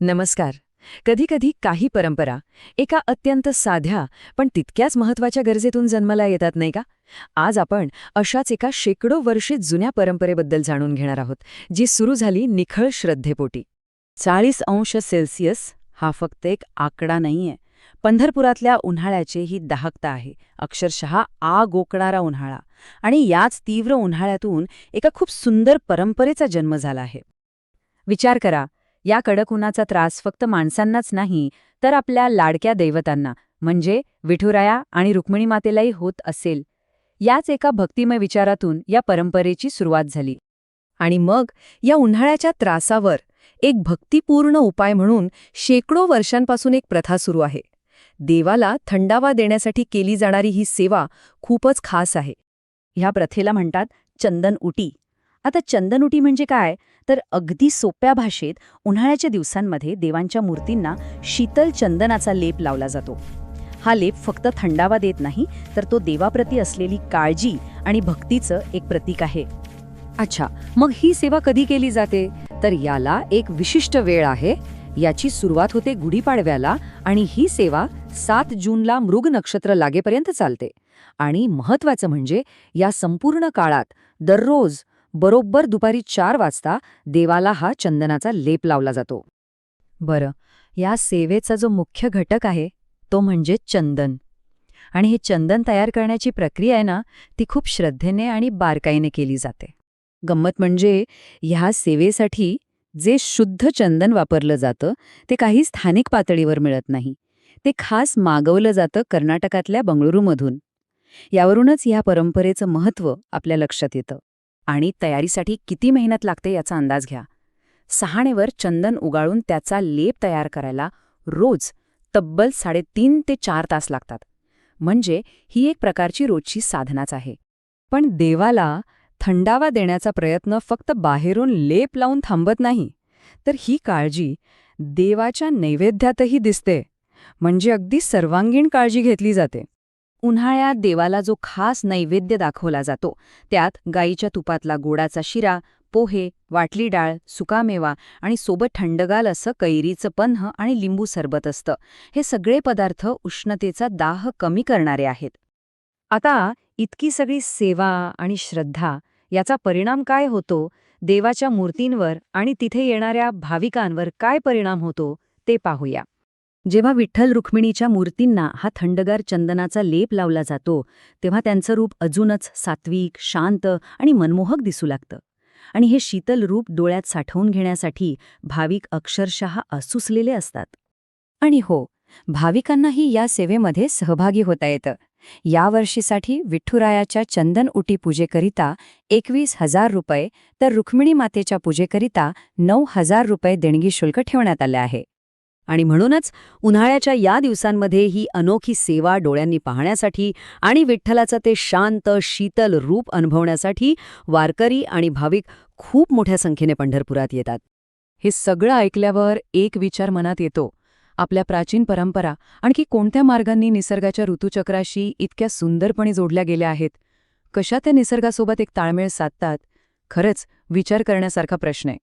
नमस्कार. कधीकधी काही परंपरा एका अत्यंत साध्या पण तितक्याच महत्वाच्या गरजेतून जन्माला येतात नाही का? आज आपण अशाच एका शेकडो वर्षे जुन्या परंपरेबद्दल जाणून घेणार आहोत, जी सुरू झाली निखळ श्रद्धेपोटी. 40°C हा फक्त एक आकडा नाहीये. पंढरपुरातल्या उन्हाळ्याची ही दाहकता आहे. अक्षरशः आग ओकणारा उन्हाळा. आणि याच तीव्र उन्हाळ्यातून एका खूप सुंदर परंपरेचा जन्म झाला आहे. विचार करा, या कडक उन्हाचा त्रास फक्त माणसांनाच नाही, तर आपल्या लाडक्या दैवतांना म्हणजे विठुराया आणि रुक्मिणी मातेलाही होत असेल. याच एका भक्तिमय विचारातून या परंपरेची सुरुवात झाली. आणि मग या उन्हाळ्याच्या त्रासावर एक भक्तिपूर्ण उपाय म्हणून शेकडो वर्षांपासून एक प्रथा सुरू आहे. देवाला थंडावा देण्यासाठी केली जाणारी ही सेवा खूपच खास आहे. ह्या प्रथेला म्हणतात चंदन उटी. आता चंदन उटी म्हणजे काय? तर अगदी सोप्या भाषेत उन्हाळ्याच्या दिवसांमध्ये देवांच्या मूर्तींना शीतल चंदनाचा लेप लावला जातो. हा लेप फक्त थंडावा देत नाही, तर तो देवाप्रती असलेली काळजी आणि भक्तीचं एक प्रतीक आहे. अच्छा, मग ही सेवा कधी केली जाते? तर याला एक विशिष्ट वेळ आहे. याची सुरुवात होते गुढीपाडव्याला आणि ही सेवा 7 जूनला मृग नक्षत्र लागेपर्यंत चालते. आणि महत्वाचं म्हणजे या संपूर्ण काळात दररोज बरोबर दुपारी 4 वाजता देवाला हा चंदनाचा लेप लावला जातो. बरं, या सेवेचा जो मुख्य घटक आहे तो म्हणजे चंदन. आणि हे चंदन तयार करण्याची प्रक्रिया आहे ना, ती खूप श्रद्धेने आणि बारकाईने केली जाते. गंमत म्हणजे ह्या सेवेसाठी जे शुद्ध चंदन वापरलं जातं ते काही स्थानिक पातळीवर मिळत नाही. ते खास मागवलं जातं कर्नाटकातल्या बंगळुरूमधून. यावरूनच ह्या परंपरेचं महत्त्व आपल्या लक्षात येतं. आणि तयारीसाठी किती मेहनत लागते याचा अंदाज घ्या. सहाणेवर चंदन उगाळून त्याचा लेप तयार करायला रोज तब्बल 3.5 ते 4 तास लागतात. म्हणजे ही एक प्रकारची रोजची साधनाच आहे. पण देवाला थंडावा देण्याचा प्रयत्न फक्त बाहेरून लेप लावून थांबत नाही, तर ही काळजी देवाच्या नैवेद्यातही दिसते. म्हणजे अगदी सर्वांगीण काळजी घेतली जाते. उन्हाळ्यात देवाला जो खास नैवेद्य दाखवला जातो, त्यात गाईच्या तुपातला गोडाचा शिरा, पोहे, वाटली डाळ, सुकामेवा आणि सोबत थंडगार असं कैरीचं पन्ह आणि लिंबू सरबत असतं. हे सगळे पदार्थ उष्णतेचा दाह कमी करणारे आहेत. आता इतकी सगळी सेवा आणि श्रद्धा याचा परिणाम काय होतो? देवाच्या मूर्तींवर आणि तिथे येणाऱ्या भाविकांवर काय परिणाम होतो ते पाहूया. जेव्हा विठ्ठल रुक्मिणीच्या मूर्तींना हा थंडगार चंदनाचा लेप लावला जातो, तेव्हा त्यांचं रूप अजूनच सात्विक, शांत आणि मनमोहक दिसू लागतं. आणि हे शीतल रूप डोळ्यात साठवून घेण्यासाठी भाविक अक्षरशः असुसलेले असतात. आणि हो, भाविकांनाही या सेवेमध्ये सहभागी होता येतं. यावर्षीसाठी विठुरायाच्या चंदन उटी पूजेकरिता 21,000 रुपये तर रुक्मिणी मातेच्या पूजेकरिता 9,000 रुपये देणगी शुल्क ठेवण्यात आले आहे. आणि म्हणूनच उन्हाळ्याच्या या दिवसांमध्ये ही अनोखी सेवा डोळ्यांनी पाहण्यासाठी आणि विठ्ठलाचं ते शांत, शीतल रूप अनुभवण्यासाठी वारकरी आणि भाविक खूप मोठ्या संख्येने पंढरपुरात येतात. हे सगळं ऐकल्यावर एक विचार मनात येतो. आपल्या प्राचीन परंपरा आणखी कोणत्या मार्गांनी निसर्गाच्या ऋतुचक्राशी इतक्या सुंदरपणे जोडल्या गेल्या आहेत? कशा त्या निसर्गासोबत एक ताळमेळ साधतात? खरंच विचार करण्यासारखा प्रश्न आहे.